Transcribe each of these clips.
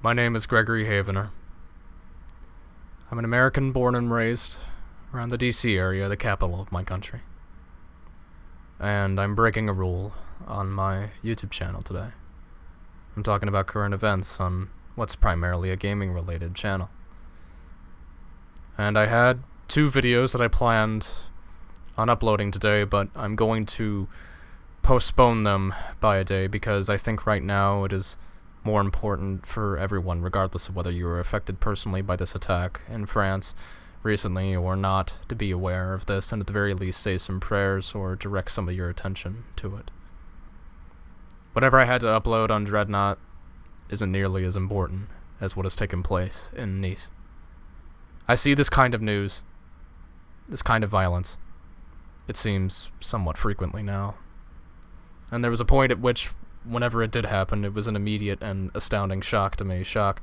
My name is Gregory Havener. I'm an American born and raised around the DC area, the capital of my country. And I'm breaking a rule on my YouTube channel today. I'm talking about current events on what's primarily a gaming-related channel. And I had 2 videos that I planned on uploading today, but I'm going to postpone them by a day because I think right now it is more important for everyone, regardless of whether you were affected personally by this attack in France recently or not, to be aware of this and at the very least say some prayers or direct some of your attention to it. Whatever I had to upload on Dreadnought isn't nearly as important as what has taken place in Nice. I see this kind of news, this kind of violence, it seems somewhat frequently now. And there was a point at which, whenever it did happen, it was an immediate and astounding shock to me. Shock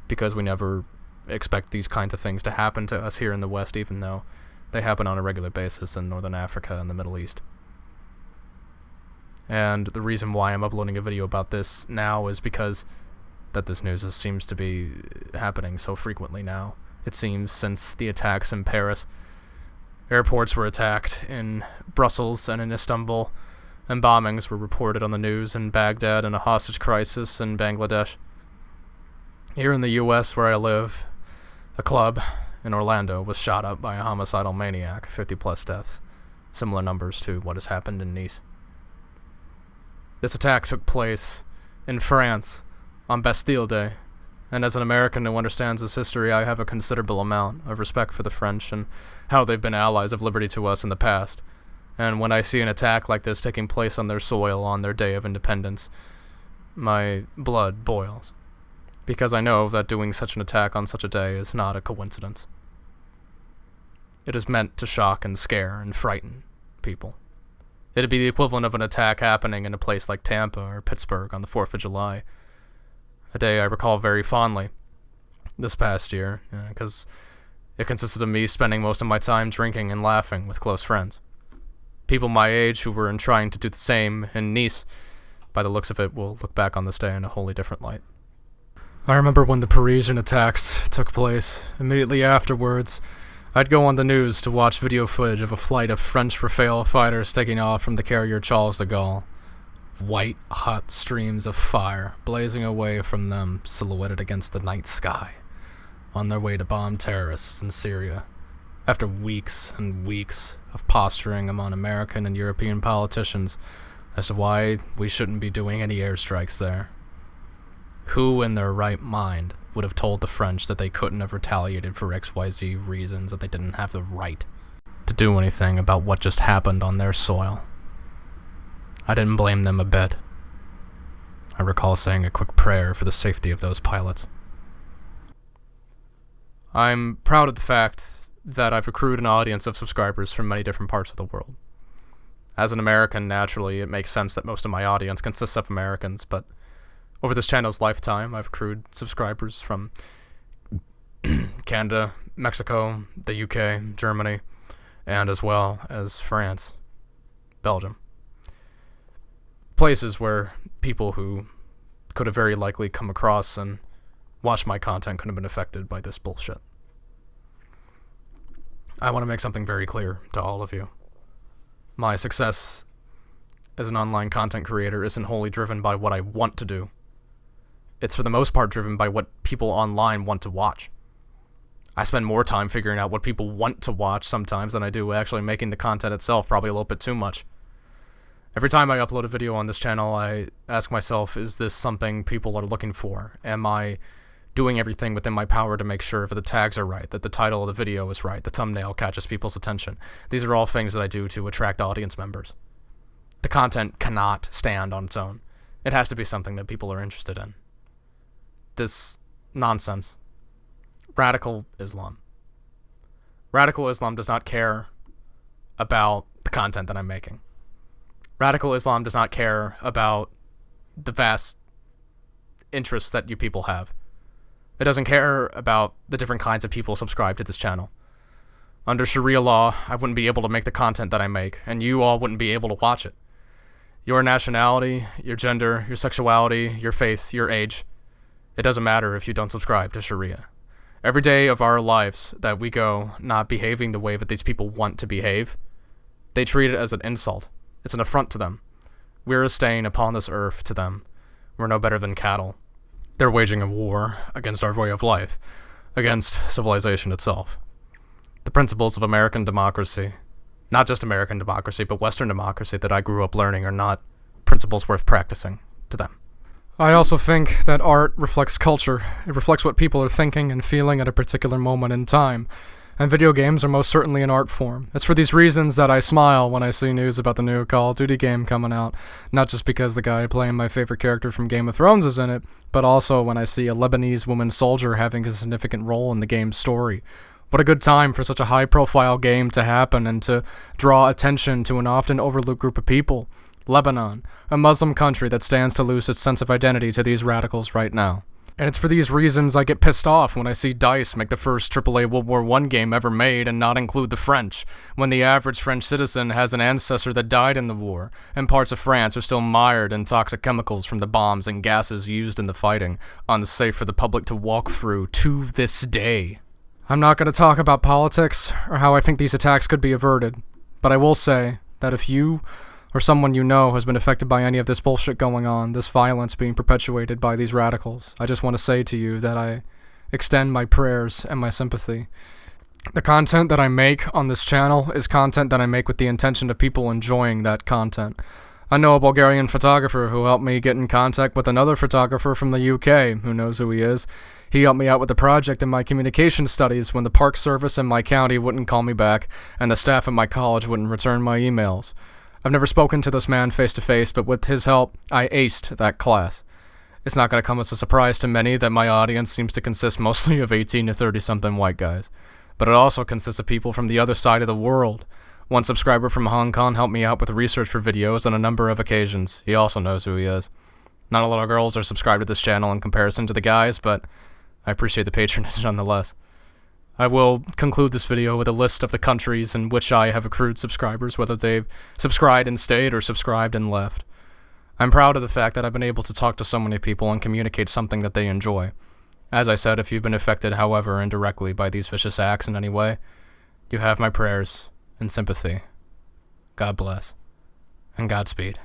because we never expect these kinds of things to happen to us here in the West, even though they happen on a regular basis in Northern Africa and the Middle East. And the reason why I'm uploading a video about this now is because that this news seems to be happening so frequently now. It seems since the attacks in Paris. Airports were attacked in Brussels and in Istanbul, and bombings were reported on the news in Baghdad and a hostage crisis in Bangladesh. Here in the US where I live, a club in Orlando was shot up by a homicidal maniac, 50 plus deaths, similar numbers to what has happened in Nice. This attack took place in France on Bastille Day, and as an American who understands this history, I have a considerable amount of respect for the French and how they've been allies of liberty to us in the past. And when I see an attack like this taking place on their soil on their day of independence, my blood boils, because I know that doing such an attack on such a day is not a coincidence. It is meant to shock and scare and frighten people. It'd be the equivalent of an attack happening in a place like Tampa or Pittsburgh on the 4th of July, a day I recall very fondly this past year, because it consisted of me spending most of my time drinking and laughing with close friends. People my age who were trying to do the same in Nice, by the looks of it, will look back on this day in a wholly different light. I remember when the Parisian attacks took place. Immediately afterwards, I'd go on the news to watch video footage of a flight of French Rafale fighters taking off from the carrier Charles de Gaulle. White, hot streams of fire blazing away from them, silhouetted against the night sky, on their way to bomb terrorists in Syria. After weeks and weeks of posturing among American and European politicians as to why we shouldn't be doing any airstrikes there. Who in their right mind would have told the French that they couldn't have retaliated for XYZ reasons, that they didn't have the right to do anything about what just happened on their soil? I didn't blame them a bit. I recall saying a quick prayer for the safety of those pilots. I'm proud of the fact that I've accrued an audience of subscribers from many different parts of the world. As an American, naturally, it makes sense that most of my audience consists of Americans, but over this channel's lifetime, I've accrued subscribers from Canada, Mexico, the UK, Germany, and as well as France, Belgium. Places where people who could have very likely come across and watched my content could have been affected by this bullshit. I want to make something very clear to all of you. My success as an online content creator isn't wholly driven by what I want to do. It's for the most part driven by what people online want to watch. I spend more time figuring out what people want to watch sometimes than I do actually making the content itself, probably a little bit too much. Every time I upload a video on this channel, I ask myself, is this something people are looking for? Am I doing everything within my power to make sure that the tags are right, that the title of the video is right, the thumbnail catches people's attention? These are all things that I do to attract audience members. The content cannot stand on its own. It has to be something that people are interested in. This nonsense. Radical Islam. Radical Islam does not care about the content that I'm making. Radical Islam does not care about the vast interests that you people have. It doesn't care about the different kinds of people subscribed to this channel. Under Sharia law, I wouldn't be able to make the content that I make, and you all wouldn't be able to watch it. Your nationality, your gender, your sexuality, your faith, your age, It doesn't matter if you don't subscribe to Sharia. Every day of our lives that we go not behaving the way that these people want to behave, they treat it as an insult. It's an affront to them. We're a stain upon this earth to them. We're no better than cattle. They're waging a war against our way of life, against civilization itself. The principles of American democracy, not just American democracy, but Western democracy that I grew up learning, are not principles worth practicing to them. I also think that art reflects culture. It reflects what people are thinking and feeling at a particular moment in time. And video games are most certainly an art form. It's for these reasons that I smile when I see news about the new Call of Duty game coming out. Not just because the guy playing my favorite character from Game of Thrones is in it, but also when I see a Lebanese woman soldier having a significant role in the game's story. What a good time for such a high-profile game to happen and to draw attention to an often overlooked group of people. Lebanon, a Muslim country that stands to lose its sense of identity to these radicals right now. And it's for these reasons I get pissed off when I see DICE make the first AAA World War I game ever made and not include the French, when the average French citizen has an ancestor that died in the war, and parts of France are still mired in toxic chemicals from the bombs and gases used in the fighting, unsafe for the public to walk through to this day. I'm not going to talk about politics or how I think these attacks could be averted, but I will say that if you or someone you know has been affected by any of this bullshit going on, this violence being perpetuated by these radicals, I just want to say to you that I extend my prayers and my sympathy. The content that I make on this channel is content that I make with the intention of people enjoying that content. I know a Bulgarian photographer who helped me get in contact with another photographer from the UK, who knows who he is. He helped me out with a project in my communication studies when the Park Service in my county wouldn't call me back, and the staff at my college wouldn't return my emails. I've never spoken to this man face to face, but with his help, I aced that class. It's not going to come as a surprise to many that my audience seems to consist mostly of 18 to 30-something white guys. But it also consists of people from the other side of the world. One subscriber from Hong Kong helped me out with research for videos on a number of occasions. He also knows who he is. Not a lot of girls are subscribed to this channel in comparison to the guys, but I appreciate the patronage nonetheless. I will conclude this video with a list of the countries in which I have accrued subscribers, whether they've subscribed and stayed or subscribed and left. I'm proud of the fact that I've been able to talk to so many people and communicate something that they enjoy. As I said, if you've been affected, however, indirectly by these vicious acts in any way, you have my prayers and sympathy. God bless, and Godspeed.